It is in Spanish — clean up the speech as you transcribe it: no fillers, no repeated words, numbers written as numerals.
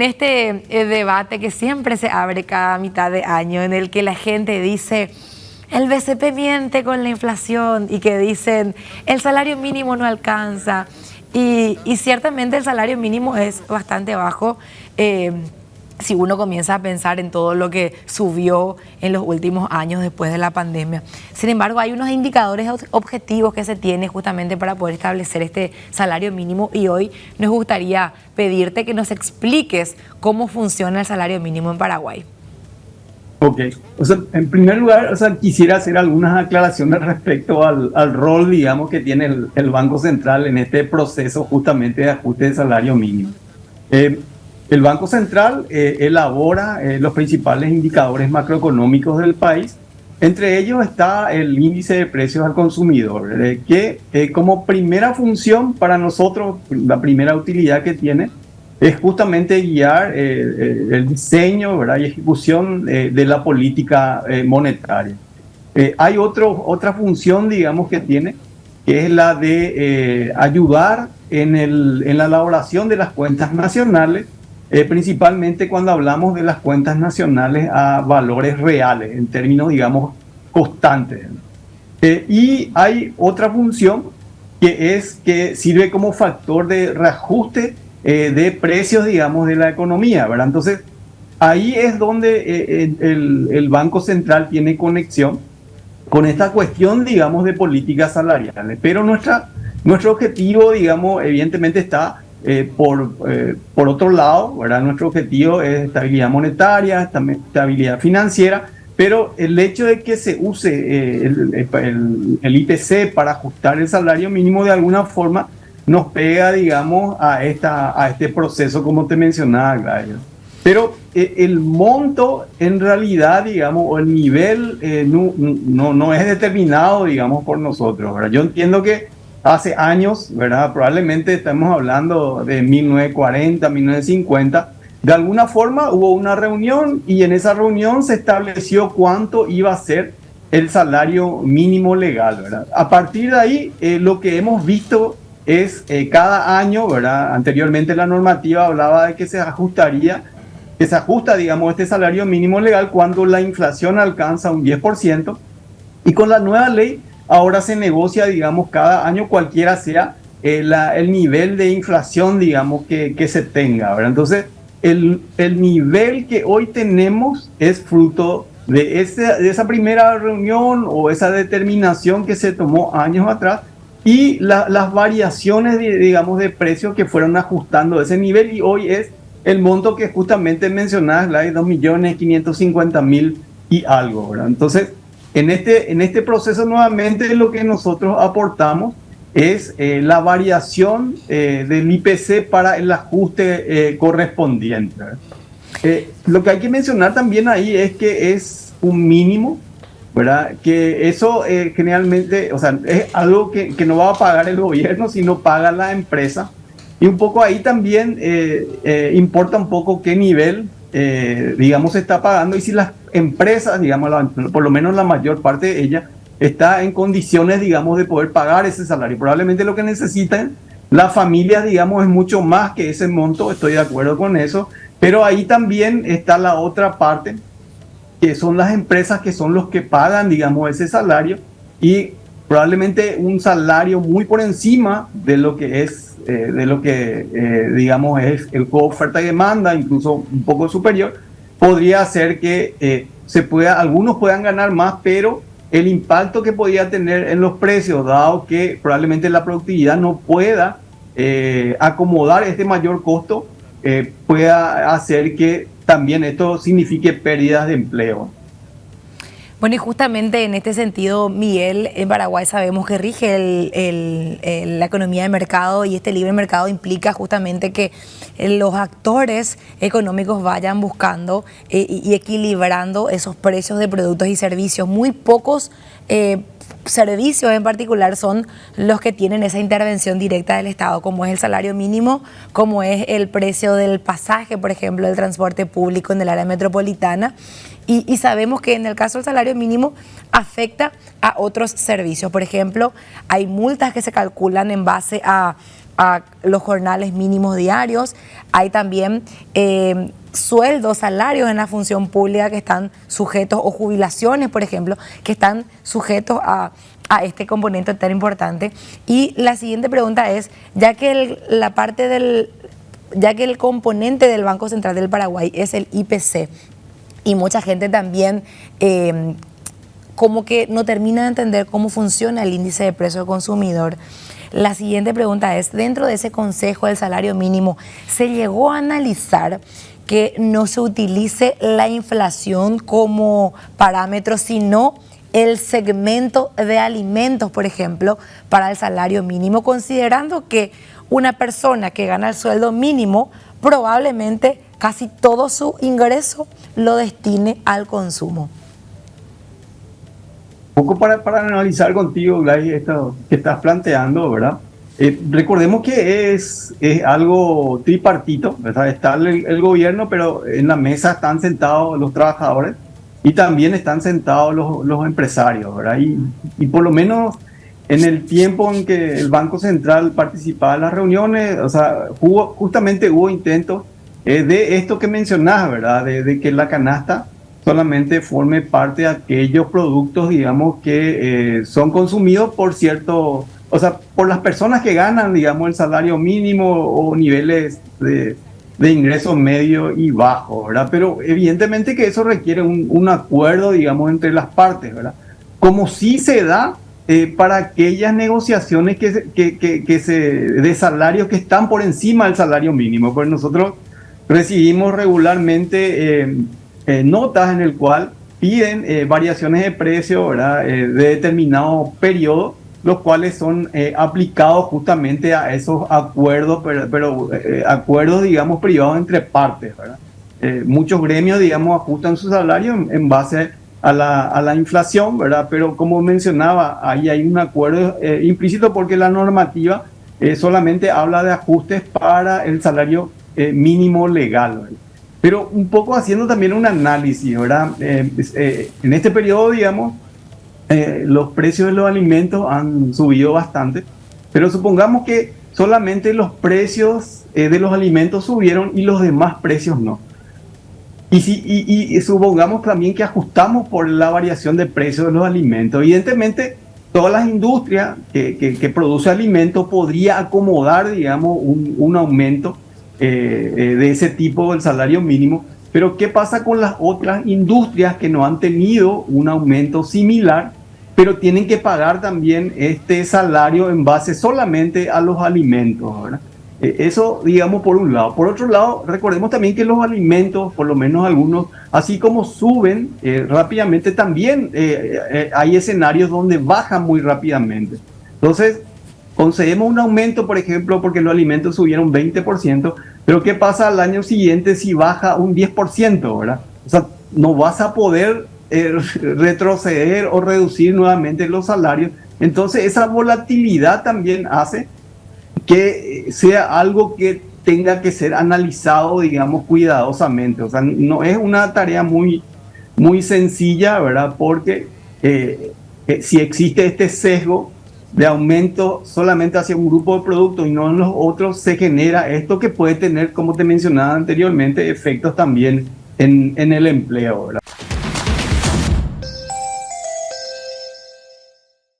Este debate que siempre se abre cada mitad de año, en el que la gente dice, el BCP miente con la inflación, y que dicen, el salario mínimo no alcanza, y ciertamente el salario mínimo es bastante bajo, si uno comienza a pensar en todo lo que subió en los últimos años después de la pandemia. Sin embargo, hay unos indicadores objetivos que se tienen justamente para poder establecer este salario mínimo, y hoy nos gustaría pedirte que nos expliques cómo funciona el salario mínimo en Paraguay. Ok, en primer lugar, quisiera hacer algunas aclaraciones respecto al rol, digamos, que tiene el Banco Central en este proceso justamente de ajuste de salario mínimo. El Banco Central elabora los principales indicadores macroeconómicos del país. Entre ellos está el índice de precios al consumidor, que como primera función para nosotros, la primera utilidad que tiene, es justamente guiar el diseño, ¿verdad?, y ejecución de la política monetaria. Hay otra función, digamos, que tiene, que es la de ayudar en la elaboración de las cuentas nacionales, principalmente cuando hablamos de las cuentas nacionales a valores reales, en términos, digamos, constantes. Y hay otra función que sirve como factor de reajuste de precios, digamos, de la economía, ¿verdad? Entonces, ahí es donde el Banco Central tiene conexión con esta cuestión, digamos, de políticas salariales. Pero nuestro objetivo, digamos, evidentemente está por otro lado, ¿verdad? Nuestro objetivo es estabilidad monetaria, estabilidad financiera, pero el hecho de que se use el IPC para ajustar el salario mínimo de alguna forma nos pega, digamos, a este proceso, como te mencionaba, Gladys. Pero el monto, en realidad, digamos, o el nivel no es determinado, digamos, por nosotros, ¿verdad? Yo entiendo que hace años, ¿verdad?, probablemente estamos hablando de 1940, 1950, de alguna forma hubo una reunión y en esa reunión se estableció cuánto iba a ser el salario mínimo legal, ¿verdad? A partir de ahí, lo que hemos visto es cada año, ¿verdad? Anteriormente la normativa hablaba de que se ajusta, digamos, este salario mínimo legal cuando la inflación alcanza un 10%, y con la nueva ley ahora se negocia, digamos, cada año cualquiera sea el nivel de inflación, digamos, que se tenga, ¿verdad? Entonces, el nivel que hoy tenemos es fruto de esa primera reunión o esa determinación que se tomó años atrás, y las variaciones, digamos, de precios que fueron ajustando ese nivel, y hoy es el monto que justamente mencionabas, la de 2.550.000 y algo, ¿verdad? Entonces, en este proceso nuevamente lo que nosotros aportamos es la variación del IPC para el ajuste correspondiente. Lo que hay que mencionar también ahí es que es un mínimo, ¿verdad? Que eso generalmente, o sea, es algo que no va a pagar el gobierno, sino paga la empresa. Y un poco ahí también importa un poco qué nivel, digamos, se está pagando, y si las empresas, digamos, por lo menos la mayor parte de ellas, está en condiciones, digamos, de poder pagar ese salario. Probablemente lo que necesitan las familias, digamos, es mucho más que ese monto, estoy de acuerdo con eso, pero ahí también está la otra parte, que son las empresas, que son los que pagan, digamos, ese salario, y probablemente un salario muy por encima de lo que es, digamos, es el juego oferta y demanda, incluso un poco superior, podría hacer que algunos puedan ganar más, pero el impacto que podría tener en los precios, dado que probablemente la productividad no pueda acomodar este mayor costo, pueda hacer que también esto signifique pérdidas de empleo. Bueno, y justamente en este sentido, Miguel, en Paraguay sabemos que rige la economía de mercado, y este libre mercado implica justamente que los actores económicos vayan buscando y equilibrando esos precios de productos y servicios. Muy pocos servicios en particular son los que tienen esa intervención directa del Estado, como es el salario mínimo, como es el precio del pasaje, por ejemplo, del transporte público en el área metropolitana. Y sabemos que en el caso del salario mínimo afecta a otros servicios. Por ejemplo, hay multas que se calculan en base a los jornales mínimos diarios, hay también sueldos, salarios en la función pública que están sujetos, o jubilaciones, por ejemplo, que están sujetos a este componente tan importante. Y la siguiente pregunta es, ya que el componente del Banco Central del Paraguay es el IPC, y mucha gente también como que no termina de entender cómo funciona el índice de precio del consumidor, la siguiente pregunta es, dentro de ese Consejo del Salario Mínimo, ¿se llegó a analizar que no se utilice la inflación como parámetro, sino el segmento de alimentos, por ejemplo, para el salario mínimo, considerando que una persona que gana el sueldo mínimo probablemente casi todo su ingreso lo destine al consumo? Un poco para analizar contigo, Gladys, esto que estás planteando, ¿verdad? Recordemos que es algo tripartito, ¿verdad? Está el gobierno, pero en la mesa están sentados los trabajadores y también están sentados los empresarios, ¿verdad? Y por lo menos en el tiempo en que el Banco Central participaba en las reuniones, o sea, justamente hubo intentos de esto que mencionás, ¿verdad? De que la canasta solamente forme parte de aquellos productos, digamos, que son consumidos por cierto, o sea, por las personas que ganan, digamos, el salario mínimo o niveles de ingresos medio y bajo, ¿verdad? Pero evidentemente que eso requiere un acuerdo, digamos, entre las partes, ¿verdad? Como sí se da para aquellas negociaciones de salarios que están por encima del salario mínimo, pues nosotros recibimos regularmente notas en el cual piden variaciones de precio, ¿verdad? De determinado periodo, los cuales son aplicados justamente a esos acuerdos, pero acuerdos, digamos, privados entre partes, ¿verdad? Muchos gremios, digamos, ajustan su salario en base a la inflación, ¿verdad? Pero como mencionaba, ahí hay un acuerdo implícito porque la normativa solamente habla de ajustes para el salario mínimo legal, ¿verdad? Pero un poco haciendo también un análisis, ¿verdad? En este periodo, digamos, los precios de los alimentos han subido bastante, pero supongamos que solamente los precios de los alimentos subieron y los demás precios no. Y supongamos también que ajustamos por la variación de precios de los alimentos. Evidentemente, todas las industrias que producen alimentos podría acomodar, digamos, un aumento de ese tipo del salario mínimo, pero ¿qué pasa con las otras industrias que no han tenido un aumento similar, pero tienen que pagar también este salario en base solamente a los alimentos, ¿verdad? Eso, digamos, por un lado. Por otro lado, recordemos también que los alimentos, por lo menos algunos, así como suben rápidamente, también hay escenarios donde bajan muy rápidamente. Entonces, concedemos un aumento, por ejemplo, porque los alimentos subieron 20%, pero ¿qué pasa al año siguiente si baja un 10%, ¿verdad? O sea, no vas a poder retroceder o reducir nuevamente los salarios. Entonces, esa volatilidad también hace que sea algo que tenga que ser analizado, digamos, cuidadosamente. O sea, no es una tarea muy sencilla, ¿verdad? Porque si existe este sesgo de aumento solamente hacia un grupo de productos y no en los otros, se genera esto que puede tener, como te mencionaba anteriormente, efectos también en el empleo, ¿verdad?